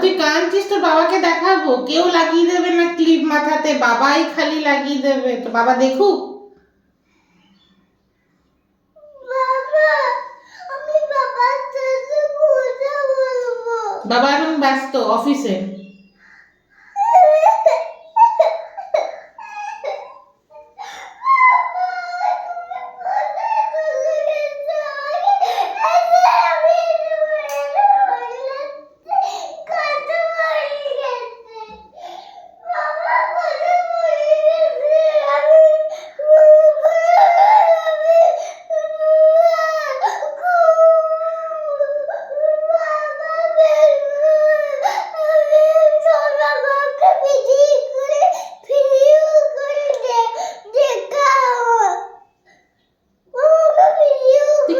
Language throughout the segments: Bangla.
তুই কাঁদছিস, তোর বাবাকে দেখাবো? কেউ লাগিয়ে দেবে না ক্লিপ মাথাতে, বাবাই খালি লাগিয়ে দেবে। তো বাবা দেখুক। বাবা এখন ব্যস্ত অফিসে।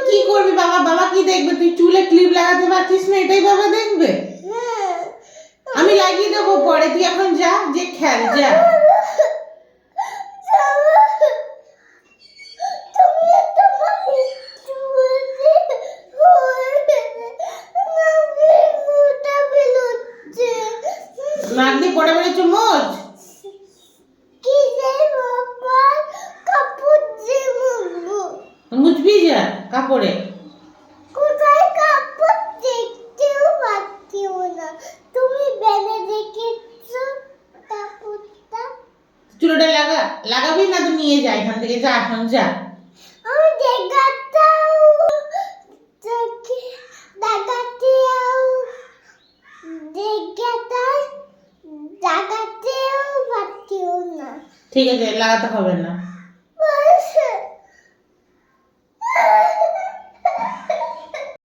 কি করবি বাবা? বাবা কি দেখবে? তুই চুলে ক্লিপ লাগাতে পারছিস না, এটাই বাবা দেখবে? আমি লাগিয়ে দেবো পরে, তুই এখন যা, যে খেল যা। নাক দিয়ে পড়ে বেড়েছো মোজ? মুছবি যা কাপড়ে। কোথায় কাপড় দেখতেও পাচ্ছিও না, তুমি বেনে রেখেছো কাপড়টা। চুলোটা লাগাবি না তো নিয়ে যা এখান থেকে, যা এখন যা। আমি দেখাতেও পাচ্ছিও না। ঠিক আছে, লাগাতে হবে না।